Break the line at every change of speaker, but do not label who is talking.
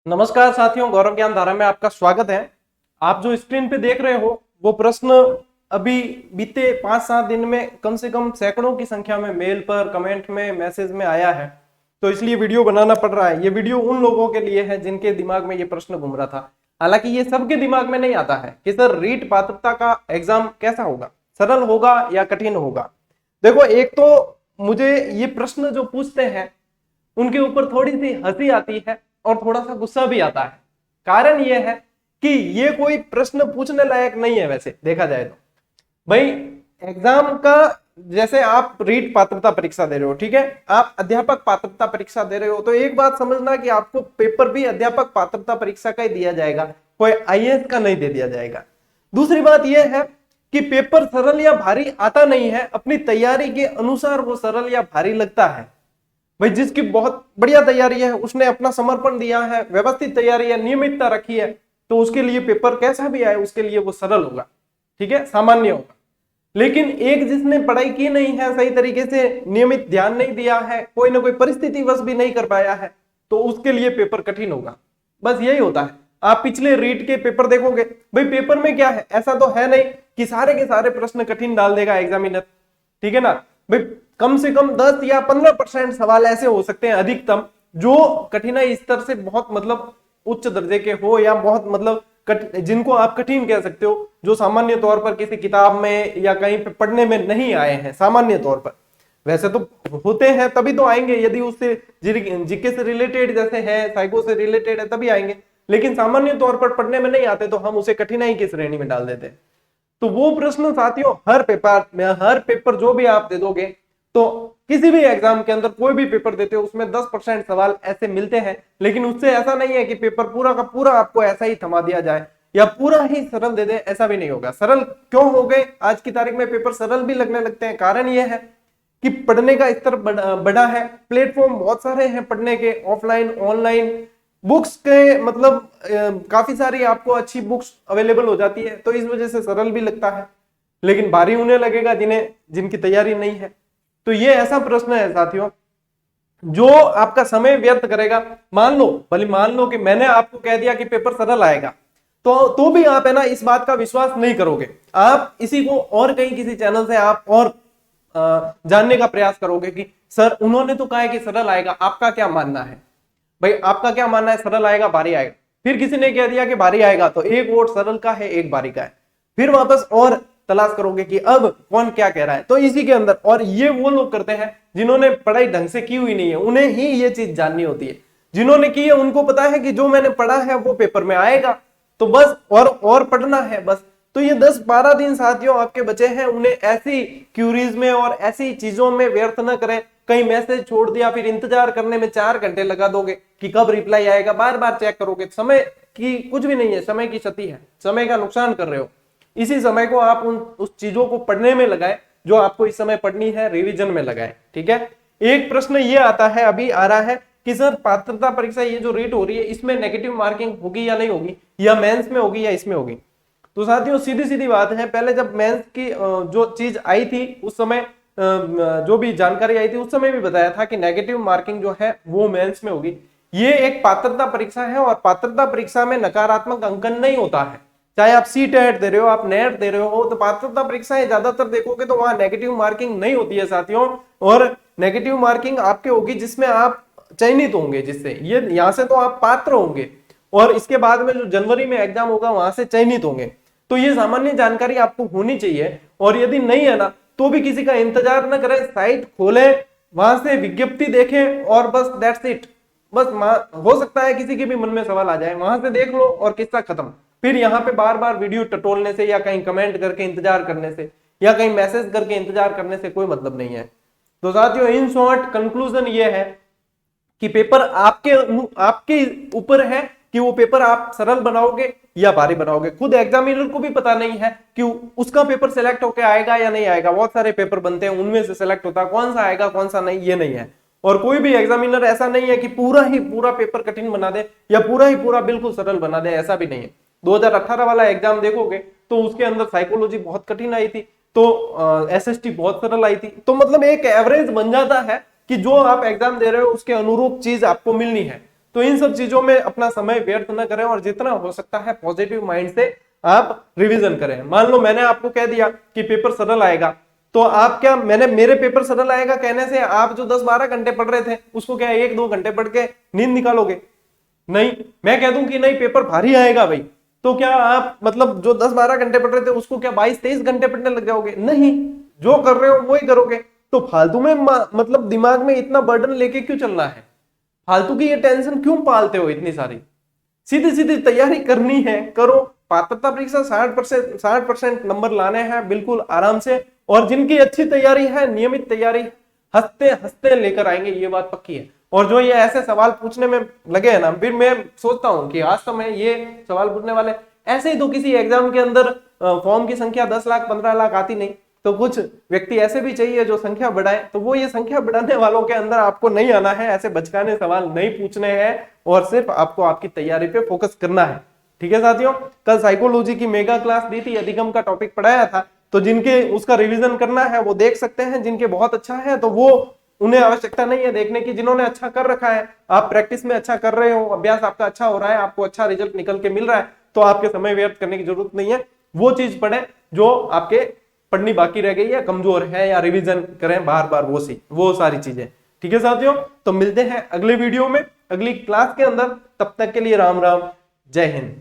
नमस्कार साथियों, गौरव ज्ञान धारा में आपका स्वागत है। आप जो स्क्रीन पे देख रहे हो वो प्रश्न अभी बीते 5-7 दिन में कम से कम सैकड़ों की संख्या में मेल पर, कमेंट में, मैसेज में आया है, तो इसलिए वीडियो बनाना पड़ रहा है। ये वीडियो उन लोगों के लिए है जिनके दिमाग में ये प्रश्न घूम रहा था। हालांकि ये सबके दिमाग में नहीं आता है कि सर रीट पात्रता का एग्जाम कैसा होगा, सरल होगा या कठिन होगा। देखो, एक तो मुझे ये प्रश्न जो पूछते हैं उनके ऊपर थोड़ी सी हंसी आती है और थोड़ा सा गुस्सा भी आता है। कारण यह है कि ये कोई प्रश्न पूछने लायक नहीं है। वैसे देखा जाए तो भाई, एग्जाम का जैसे आप रीट पात्रता परीक्षा दे रहे हो, ठीक है, आप अध्यापक पात्रता परीक्षा दे रहे हो, तो एक बात समझना कि आपको पेपर भी अध्यापक पात्रता परीक्षा का ही दिया जाएगा, कोई आईएएस का नहीं दे दिया जाएगा। दूसरी बात यह है कि पेपर सरल या भारी आता नहीं है, अपनी तैयारी के अनुसार वो सरल या भारी लगता है। भाई, जिसकी बहुत बढ़िया तैयारी है, उसने अपना समर्पण दिया है, व्यवस्थित तैयारी है, नियमितता रखी है, तो उसके लिए पेपर कैसा भी आए उसके लिए वो सरल होगा, ठीक है, सामान्य होगा। लेकिन एक जिसने पढ़ाई की नहीं है, सही तरीके से नियमित ध्यान नहीं दिया है, कोई ना कोई परिस्थितिवश भी नहीं कर पाया है, तो उसके लिए पेपर कठिन होगा। बस यही होता है। आप पिछले रीट के पेपर देखोगे, भाई पेपर में क्या है, ऐसा तो है नहीं कि सारे के सारे प्रश्न कठिन डाल देगा एग्जामिनर, ठीक है ना। भाई कम से कम 10 या 15% सवाल ऐसे हो सकते हैं अधिकतम, जो कठिनाई स्तर से बहुत मतलब उच्च दर्जे के हो, या बहुत मतलब जिनको आप कठिन कह सकते हो, जो सामान्य तौर पर किसी किताब में या कहीं पे पढ़ने में नहीं आए हैं सामान्य तौर पर। वैसे तो होते हैं तभी तो आएंगे, यदि उससे जीके से रिलेटेड जैसे है, साइको से रिलेटेड है तभी आएंगे, लेकिन सामान्य तौर पर पढ़ने में नहीं आते तो हम उसे कठिनाई की श्रेणी में डाल देते हैं। तो वो प्रश्न साथियों हर पेपर जो भी आप दे दोगे, तो किसी भी एग्जाम के अंदर कोई भी पेपर देते हो उसमें 10% सवाल ऐसे मिलते हैं, लेकिन उससे ऐसा नहीं है कि पेपर पूरा का पूरा आपको ऐसा ही थमा दिया जाए या पूरा ही सरल दे दे, ऐसा भी नहीं होगा। सरल क्यों हो गए आज की तारीख में पेपर सरल भी लगने लगते हैं? कारण यह है कि पढ़ने का स्तर बड़ा है, प्लेटफॉर्म बहुत सारे हैं पढ़ने के, ऑफलाइन ऑनलाइन, बुक्स के मतलब काफी सारी आपको अच्छी बुक्स अवेलेबल हो जाती है, तो इस वजह से सरल भी लगता है। लेकिन भारी उन्हें लगेगा जिनकी तैयारी नहीं है। तो ये ऐसा प्रश्न है साथियों जो आपका समय व्यर्थ करेगा। मान लो कि मैंने आपको कह दिया कि पेपर सरल आएगा, तो भी आप है ना इस बात का विश्वास नहीं करोगे। आप इसी को और कहीं किसी चैनल से आप और जानने का प्रयास करोगे कि सर उन्होंने तो कहा है कि सरल आएगा, आपका क्या मानना है? भाई आपका क्या मानना है, सरल आएगा भारी आएगा? फिर किसी ने कह दिया कि भारी आएगा, तो एक वोट सरल का है, एक भारी का है। फिर वापस और तलाश करोगे कि अब कौन क्या कह रहा है। तो इसी के अंदर, और ये वो लोग करते हैं जिन्होंने पढ़ाई ढंग से की हुई नहीं है, उन्हें ही ये चीज जाननी होती है। जिन्होंने की है उनको पता है कि जो मैंने पढ़ा है वो पेपर में आएगा, तो बस और पढ़ना है बस। तो ये 10-12 दिन साथियों आपके बचे हैं, उन्हें ऐसी क्यूरीज में और ऐसी चीजों में व्यर्थ न करें। कहीं मैसेज छोड़ दिया, फिर इंतजार करने में 4 घंटे लगा दोगे कि कब रिप्लाई आएगा, बार बार चेक करोगे। समय की कुछ भी नहीं है, समय की क्षति है, समय का नुकसान कर रहे हो। इसी समय को आप उस चीजों को पढ़ने में लगाए जो आपको इस समय पढ़नी है, रिवीजन में लगाए, ठीक है। एक प्रश्न ये आता है, अभी आ रहा है कि सर पात्रता परीक्षा ये जो रीट हो रही है इसमें नेगेटिव मार्किंग होगी या नहीं होगी, या मेंस में होगी या इसमें होगी? तो साथियों सीधी सीधी बात है, पहले जब मेंस की जो चीज आई थी उस समय जो भी जानकारी आई थी उस समय भी बताया था कि नेगेटिव मार्किंग जो है वो मेंस में होगी। ये एक पात्रता परीक्षा है और पात्रता परीक्षा में नकारात्मक अंकन नहीं होता है। चाहे आप सीटेट दे रहे हो, आप नेट दे रहे हो, तो पात्रता परीक्षाएं ज्यादातर देखोगे तो वहां नेगेटिव मार्किंग नहीं होती है साथियों। और नेगेटिव मार्किंग आपके होगी जिसमें आप चयनित होंगे, जिससे ये यहां से तो आप पात्र होंगे, और इसके बाद में जो जनवरी में एग्जाम होगा वहां से चयनित होंगे। तो ये सामान्य जानकारी आपको होनी चाहिए। और यदि नहीं है ना, तो भी किसी का इंतजार न करें, साइट खोलें, वहां से विज्ञप्ति देखें और बस दैट्स इट। बस हो सकता है किसी के भी मन में सवाल आ जाए, वहां से देख लो और किस्सा खत्म। फिर यहाँ पे बार बार वीडियो टटोलने से या कहीं कमेंट करके इंतजार करने से या कहीं मैसेज करके इंतजार करने से कोई मतलब नहीं है। तो साथियों इन शॉर्ट कंक्लूजन ये है कि पेपर आपके ऊपर है कि वो पेपर आप सरल बनाओगे या भारी बनाओगे। खुद एग्जामिनर को भी पता नहीं है कि उसका पेपर सिलेक्ट होकर आएगा या नहीं आएगा। बहुत सारे पेपर बनते हैं, उनमें से सिलेक्ट होता है, कौन सा आएगा कौन सा नहीं ये नहीं है। और कोई भी एग्जामिनर ऐसा नहीं है कि पूरा ही पूरा पेपर कठिन बना दे या पूरा ही पूरा बिल्कुल सरल बना दे, ऐसा भी नहीं है। 2018 वाला एग्जाम देखोगे तो उसके अंदर साइकोलॉजी बहुत कठिन आई थी, तो एसएसटी बहुत सरल आई थी। तो मतलब एक एवरेज बन जाता है कि जो आप एग्जाम दे रहे हो उसके अनुरूप चीज आपको मिलनी है। तो इन सब चीजों में अपना समय व्यर्थ न करें और जितना हो सकता है पॉजिटिव माइंड से आप रिवीजन करें। मान लो मैंने आपको कह दिया कि पेपर सरल आएगा, तो आप क्या, मैंने मेरे पेपर सरल आएगा कहने से आप जो 10-12 घंटे पढ़ रहे थे उसको क्या 1-2 घंटे पढ़ के नींद निकालोगे? नहीं। मैं कह दूं कि नहीं पेपर भारी आएगा भाई, तो क्या आप मतलब जो 10-12 घंटे पढ़ रहे थे उसको क्या 22-23 घंटे पढ़ने लग जाओगे? नहीं, जो कर रहे हो वही करोगे। तो फालतू में मतलब दिमाग में इतना बर्डन लेके क्यों चलना है? फालतू की ये टेंशन क्यों पालते हो इतनी सारी? सीधी सीधी तैयारी करनी है, करो। पात्रता परीक्षा 60% नंबर लाने हैं बिल्कुल आराम से, और जिनकी अच्छी तैयारी है, नियमित तैयारी, हंसते हंसते लेकर आएंगे, ये बात पक्की है। और जो ये ऐसे सवाल पूछने में लगे हैं ना, फिर मैं सोचता हूं कि आज तो मैं ये सवाल पूछने वाले ऐसे ही तो किसी एग्जाम के अंदर फॉर्म की संख्या 10 लाख 15 लाख आती नहीं, तो कुछ व्यक्ति ऐसे भी चाहिए जो संख्या बढ़ाए। तो वो ये संख्या बढ़ाने वालों के अंदर आपको नहीं आना है, ऐसे बचकाने सवाल नहीं पूछने हैं, और सिर्फ आपको आपकी तैयारी पे फोकस करना है। ठीक है साथियों, कल साइकोलॉजी की मेगा क्लास दी थी, अधिगम का टॉपिक पढ़ाया था, तो जिनके उसका रिवीजन करना है वो देख सकते हैं, जिनके बहुत अच्छा है तो वो उन्हें आवश्यकता नहीं है देखने की। जिन्होंने अच्छा कर रखा है, आप प्रैक्टिस में अच्छा कर रहे हो, अभ्यास आपका अच्छा हो रहा है, आपको अच्छा रिजल्ट निकल के मिल रहा है, तो आपके समय व्यर्थ करने की जरूरत नहीं है। वो चीज पढ़े जो आपके पढ़नी बाकी रह गई है, कमजोर है, या रिवीजन करें बार बार, वो सारी चीजें। ठीक है साथियों, तो मिलते हैं अगले वीडियो में, अगली क्लास के अंदर। तब तक के लिए राम राम, जय हिंद।